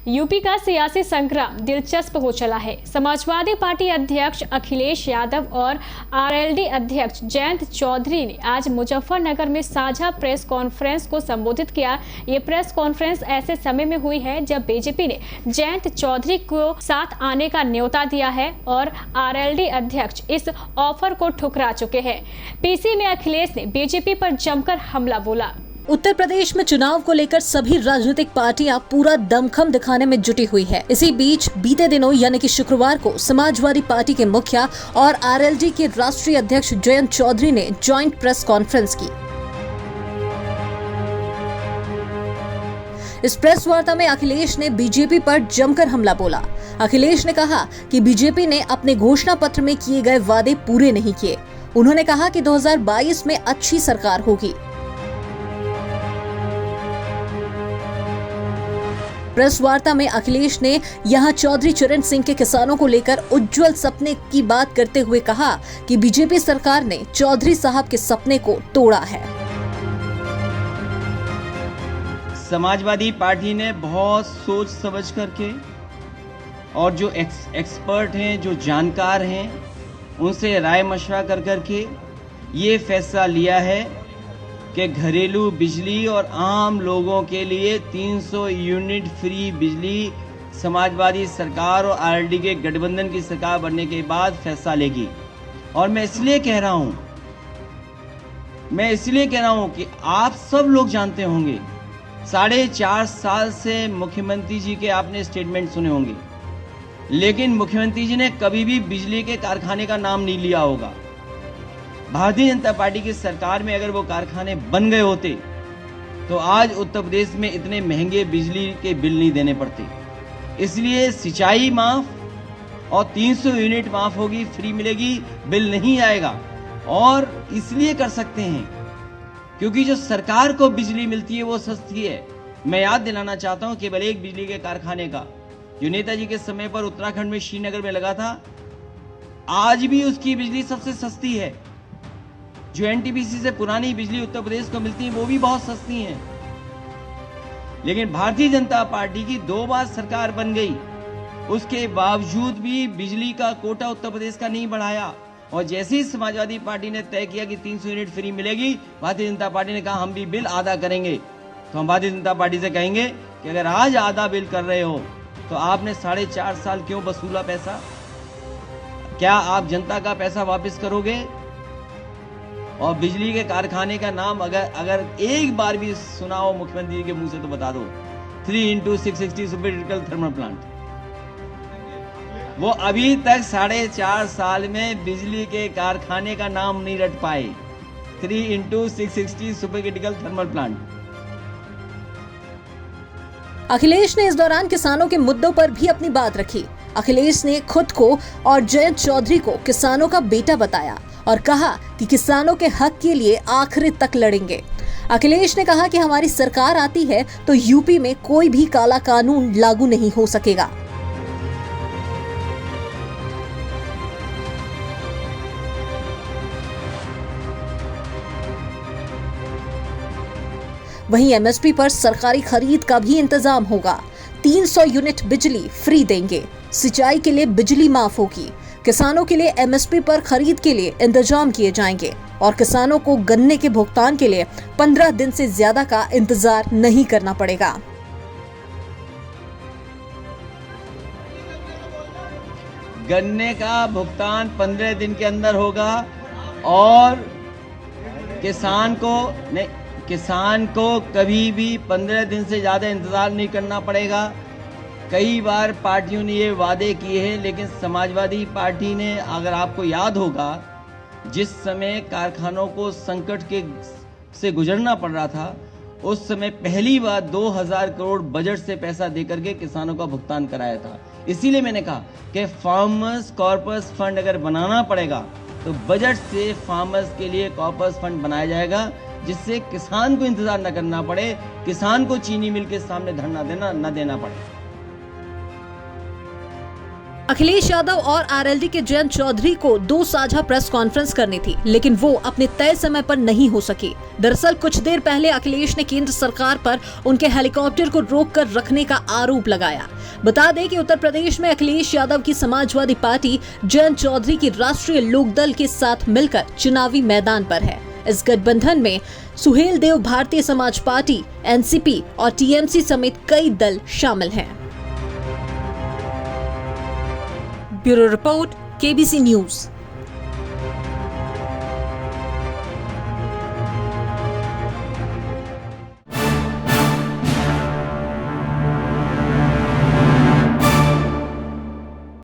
UP का सियासी संग्राम दिलचस्प हो चला है। समाजवादी पार्टी अध्यक्ष अखिलेश यादव और आरएलडी अध्यक्ष जयंत चौधरी ने आज मुजफ्फरनगर में साझा प्रेस कॉन्फ्रेंस को संबोधित किया। ये प्रेस कॉन्फ्रेंस ऐसे समय में हुई है जब बीजेपी ने जयंत चौधरी को साथ आने का न्योता दिया है और आरएलडी अध्यक्ष इस ऑफर को ठुकरा चुके हैं। पीसी में अखिलेश ने बीजेपी पर जमकर हमला बोला। उत्तर प्रदेश में चुनाव को लेकर सभी राजनीतिक पार्टियां पूरा दमखम दिखाने में जुटी हुई है। इसी बीच बीते दिनों यानी कि शुक्रवार को समाजवादी पार्टी के मुखिया और आरएलडी के राष्ट्रीय अध्यक्ष जयंत चौधरी ने जॉइंट प्रेस कॉन्फ्रेंस की। इस प्रेस वार्ता में अखिलेश ने बीजेपी पर जमकर हमला बोला। अखिलेश ने कहा कि बीजेपी ने अपने घोषणा पत्र में किए गए वादे पूरे नहीं किए। उन्होंने कहा कि 2022 में अच्छी सरकार होगी। प्रेस वार्ता में अखिलेश ने यहां चौधरी चरण सिंह के किसानों को लेकर उज्जवल सपने की बात करते हुए कहा कि बीजेपी सरकार ने चौधरी साहब के सपने को तोड़ा है। समाजवादी पार्टी ने बहुत सोच समझ करके और जो एक्सपर्ट हैं, जो जानकार हैं, उनसे राय मशवरा कर करके ये फैसला लिया है कि घरेलू बिजली और आम लोगों के लिए 300 यूनिट फ्री बिजली समाजवादी सरकार और आरएलडी के गठबंधन की सरकार बनने के बाद फैसला लेगी। और मैं इसलिए कह रहा हूं कि आप सब लोग जानते होंगे, 4.5 साल से मुख्यमंत्री जी के आपने स्टेटमेंट सुने होंगे, लेकिन मुख्यमंत्री जी ने कभी भी बिजली के कारखाने का नाम नहीं लिया होगा। भारतीय जनता पार्टी की सरकार में अगर वो कारखाने बन गए होते तो आज उत्तर प्रदेश में इतने महंगे बिजली के बिल नहीं देने पड़ते। इसलिए सिंचाई माफ और 300 यूनिट माफ होगी, फ्री मिलेगी, बिल नहीं आएगा। और इसलिए कर सकते हैं क्योंकि जो सरकार को बिजली मिलती है वो सस्ती है। मैं याद दिलाना चाहता हूं केवल एक बिजली के कारखाने का जो नेताजी के समय पर उत्तराखंड में श्रीनगर में लगा था, आज भी उसकी बिजली सबसे सस्ती है। जो एनटीपीसी से पुरानी बिजली उत्तर प्रदेश को मिलती है वो भी बहुत सस्ती है। लेकिन भारतीय जनता पार्टी की 2 बार सरकार बन गई, उसके बावजूद भी बिजली का कोटा उत्तर प्रदेश का नहीं बढ़ाया। और जैसे ही समाजवादी पार्टी ने तय किया कि 300 यूनिट फ्री मिलेगी, भारतीय जनता पार्टी ने कहा हम भी बिल आधा करेंगे। तो हम भारतीय जनता पार्टी से कहेंगे कि अगर आज आधा बिल कर रहे हो तो आपने 4.5 साल क्यों वसूला पैसा? क्या आप जनता का पैसा वापस करोगे? और बिजली के कारखाने का नाम अगर एक बार भी सुना हो मुख्यमंत्री के मुंह से तो बता दो, 3x660 super critical thermal plant. वो अभी तक 4.5 साल में बिजली के कारखाने का नाम नहीं रट पाए। 3x660 super critical thermal plant. Akhilesh ने इस दौरान किसानों के मुद्दों पर भी अपनी बात रखी। अखिलेश ने खुद को और जयंत चौधरी को किसानों का बेटा बताया और कहा कि किसानों के हक के लिए आखिरी तक लड़ेंगे। अखिलेश ने कहा कि हमारी सरकार आती है तो यूपी में कोई भी काला कानून लागू नहीं हो सकेगा। वहीं एमएसपी पर सरकारी खरीद का भी इंतजाम होगा। 300 यूनिट बिजली फ्री देंगे। सिंचाई के लिए बिजली माफ होगी। किसानों के लिए एमएसपी पर खरीद के लिए इंतजाम किए जाएंगे और किसानों को गन्ने के भुगतान के लिए 15 दिन से ज्यादा का इंतजार नहीं करना पड़ेगा। गन्ने का भुगतान 15 दिन के अंदर होगा और किसान को कभी भी 15 दिन से ज़्यादा इंतज़ार नहीं करना पड़ेगा। कई बार पार्टियों ने ये वादे किए हैं, लेकिन समाजवादी पार्टी ने, अगर आपको याद होगा, जिस समय कारखानों को संकट से गुजरना पड़ रहा था, उस समय पहली बार 2000 करोड़ बजट से पैसा देकर के किसानों का भुगतान कराया था। इसीलिए मैंने कहा कि फार्मर्स कॉर्पस फंड अगर बनाना पड़ेगा तो बजट से फार्मर्स के लिए कॉर्पस फंड बनाया जाएगा, जिससे किसान को इंतजार न करना पड़े, किसान को चीनी मिल के सामने धरना न देना पड़े। अखिलेश यादव और आरएलडी के जयंत चौधरी को 2 साझा प्रेस कॉन्फ्रेंस करनी थी, लेकिन वो अपने तय समय पर नहीं हो सकी। दरअसल कुछ देर पहले अखिलेश ने केंद्र सरकार पर उनके हेलीकॉप्टर को रोककर रखने का आरोप लगाया। बता दें कि उत्तर प्रदेश में अखिलेश यादव की समाजवादी पार्टी जयंत चौधरी की राष्ट्रीय लोकदल के साथ मिलकर चुनावी मैदान पर है। इस गठबंधन में सुहेल देव भारतीय समाज पार्टी, एनसीपी और टीएमसी समेत कई दल शामिल हैं। Bureau report, KBC news.